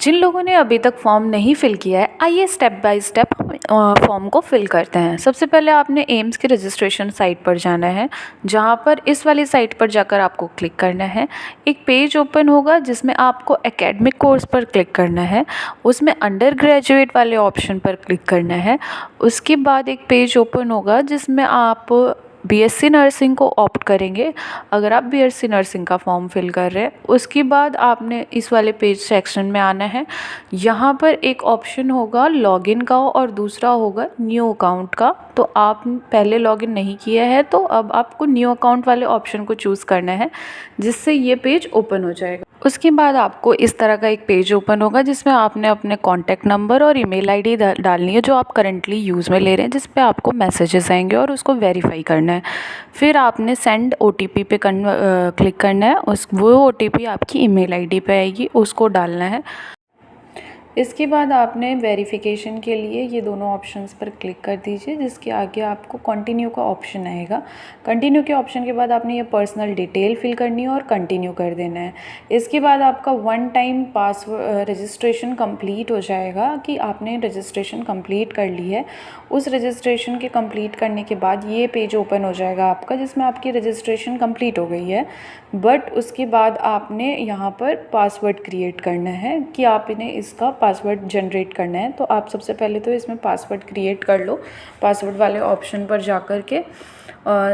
जिन लोगों ने अभी तक फॉर्म नहीं फिल किया है, आइए स्टेप बाय स्टेप फॉर्म को फिल करते हैं। सबसे पहले आपने एम्स की रजिस्ट्रेशन साइट पर जाना है, जहां पर इस वाली साइट पर जाकर आपको क्लिक करना है। एक पेज ओपन होगा जिसमें आपको एकेडमिक कोर्स पर क्लिक करना है, उसमें अंडर ग्रेजुएट वाले ऑप्शन पर क्लिक करना है। उसके बाद एक पेज ओपन होगा जिसमें आप बीएससी नर्सिंग को ऑप्ट करेंगे, अगर आप बीएससी नर्सिंग का फॉर्म फिल कर रहे हैं। उसके बाद आपने इस वाले पेज सेक्शन में आना है। यहाँ पर एक ऑप्शन होगा लॉगिन का और दूसरा होगा न्यू अकाउंट का। तो आप पहले लॉगिन नहीं किया है तो अब आपको न्यू अकाउंट वाले ऑप्शन को चूज़ करना है, जिससे ये पेज ओपन हो जाएगा। उसके बाद आपको इस तरह का एक पेज ओपन होगा जिसमें आपने अपने कॉन्टैक्ट नंबर और ईमेल आईडी डालनी है जो आप करंटली यूज़ में ले रहे हैं, जिस पे आपको मैसेजेस आएंगे और उसको वेरीफाई करना है। फिर आपने सेंड ओटीपी पे क्लिक करना है। वो ओटीपी आपकी ईमेल आईडी पे आएगी, उसको डालना है। इसके बाद आपने वेरिफिकेशन के लिए ये दोनों ऑप्शंस पर क्लिक कर दीजिए, जिसके आगे आपको कंटिन्यू का ऑप्शन आएगा। कंटिन्यू के ऑप्शन के बाद आपने ये पर्सनल डिटेल फिल करनी है और कंटिन्यू कर देना है। इसके बाद आपका one time password registration complete हो जाएगा कि आपने रजिस्ट्रेशन कंप्लीट कर ली है। उस रजिस्ट्रेशन के कंप्लीट करने के बाद ये पेज ओपन हो जाएगा आपका, जिसमें आपकी रजिस्ट्रेशन कंप्लीट हो गई है। बट उसके बाद आपने यहाँ पर पासवर्ड क्रिएट करना है कि आप इन्हें इसका पासवर्ड जनरेट करना है। तो आप सबसे पहले तो इसमें पासवर्ड क्रिएट कर लो, पासवर्ड वाले ऑप्शन पर जा कर के।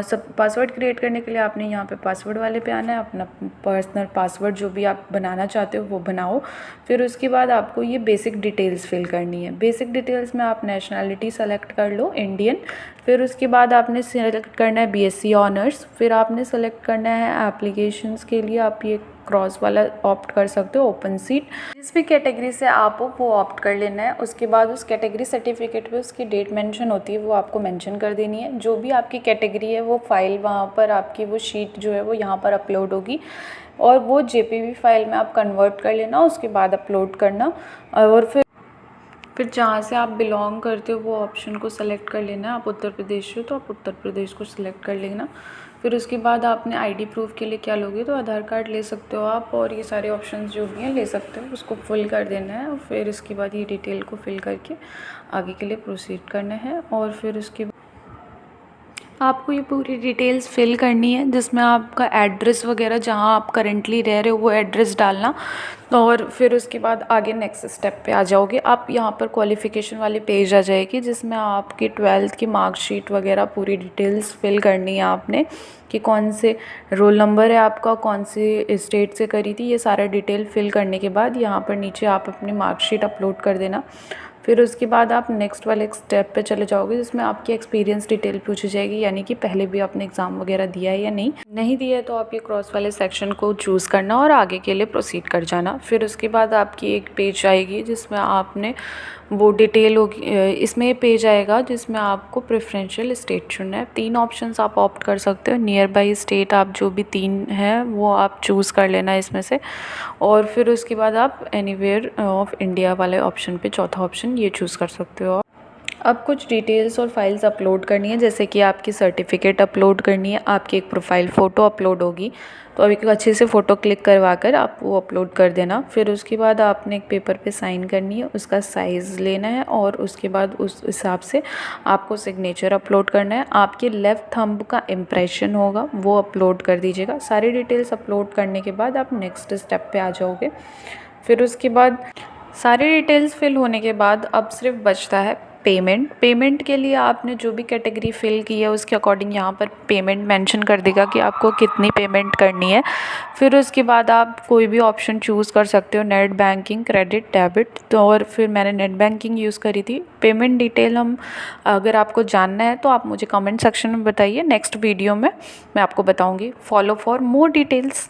सब पासवर्ड क्रिएट करने के लिए आपने यहाँ पे पासवर्ड वाले पे आना है, अपना पर्सनल पासवर्ड जो भी आप बनाना चाहते हो वो बनाओ। फिर उसके बाद आपको ये बेसिक डिटेल्स फिल करनी है। बेसिक डिटेल्स में आप नेशनैलिटी सेलेक्ट कर लो, इंडियन। फिर उसके बाद आपने सेलेक्ट करना है बीएससी ऑनर्स। फिर आपने सेलेक्ट करना है एप्लीकेशंस के लिए आप ये क्रॉस वाला ऑप्ट कर सकते हो, ओपन सीट। जिस भी कैटेगरी से आप हो वो ऑप्ट कर लेना है। उसके बाद उस कैटेगरी सर्टिफिकेट पे उसकी डेट मेंशन होती है, वो आपको मेंशन कर देनी है। जो भी आपकी कैटेगरी है वो फाइल वहाँ पर आपकी वो शीट जो है वो यहाँ पर अपलोड होगी, और वो जेपीजी फाइल में आप कन्वर्ट कर लेना, उसके बाद अपलोड करना। और फिर जहाँ से आप बिलोंग करते हो वो ऑप्शन को सेलेक्ट कर लेना है। आप उत्तर प्रदेश हो तो आप उत्तर प्रदेश को सिलेक्ट कर लेना। फिर उसके बाद आपने आईडी प्रूफ के लिए क्या लोगे, तो आधार कार्ड ले सकते हो आप, और ये सारे ऑप्शंस जो भी हैं ले सकते हो। उसको फिल कर देना है और फिर इसके बाद ये डिटेल को फिल करके आगे के लिए प्रोसीड करना है। और फिर उसके आपको ये पूरी डिटेल्स फिल करनी है, जिसमें आपका एड्रेस वगैरह जहाँ आप करेंटली रह रहे हो वो एड्रेस डालना। और फिर उसके बाद आगे नेक्स्ट स्टेप पे आ जाओगे आप। यहाँ पर क्वालिफ़िकेशन वाली पेज आ जाएगी, जिसमें आपकी 12th की मार्कशीट वगैरह पूरी डिटेल्स फिल करनी है आपने, कि कौन से रोल नंबर है आपका, कौन सी स्टेट से करी थी। ये सारा डिटेल फिल करने के बाद यहाँ पर नीचे आप अपनी मार्कशीट अपलोड कर देना। फिर उसके बाद आप नेक्स्ट वाले स्टेप पे चले जाओगे, जिसमें आपकी एक्सपीरियंस डिटेल पूछी जाएगी, यानी कि पहले भी आपने एग्ज़ाम वगैरह दिया है या नहीं दिया है। तो आप ये क्रॉस वाले सेक्शन को चूज़ करना और आगे के लिए प्रोसीड कर जाना। फिर उसके बाद आपकी एक पेज आएगी जिसमें आपने वो डिटेल होगी। इसमें पेज आएगा जिसमें आपको प्रेफरेंशियल स्टेट चुनना है। 3 ऑप्शंस आप ऑप्ट कर सकते हो। नियर बाई स्टेट आप जो भी 3 हैं वो आप चूज़ कर लेना इसमें से। और फिर उसके बाद आप एनीवेयर ऑफ इंडिया वाले ऑप्शन पे चौथा ऑप्शन ये चूज़ कर सकते हो। अब कुछ डिटेल्स और फाइल्स अपलोड करनी है, जैसे कि आपकी सर्टिफिकेट अपलोड करनी है, आपकी एक प्रोफाइल फ़ोटो अपलोड होगी। तो अब एक अच्छे से फ़ोटो क्लिक करवा कर आप वो अपलोड कर देना। फिर उसके बाद आपने एक पेपर पे साइन करनी है, उसका साइज़ लेना है और उसके बाद उस हिसाब से आपको सिग्नेचर अपलोड करना है। आपके लेफ़्ट थंब का इम्प्रेशन होगा वो अपलोड कर दीजिएगा। सारी डिटेल्स अपलोड करने के बाद आप नेक्स्ट स्टेप पे आ जाओगे। फिर उसके बाद सारी डिटेल्स फिल होने के बाद अब सिर्फ बचता है पेमेंट के लिए आपने जो भी कैटेगरी फिल की है उसके अकॉर्डिंग यहाँ पर पेमेंट मेंशन कर देगा कि आपको कितनी पेमेंट करनी है। फिर उसके बाद आप कोई भी ऑप्शन चूज़ कर सकते हो, नेट बैंकिंग, क्रेडिट, डेबिट। तो और फिर मैंने नेट बैंकिंग यूज़ करी थी। पेमेंट डिटेल अगर आपको जानना है तो आप मुझे कमेंट सेक्शन में बताइए, नेक्स्ट वीडियो में मैं आपको बताऊँगी। Follow for more details.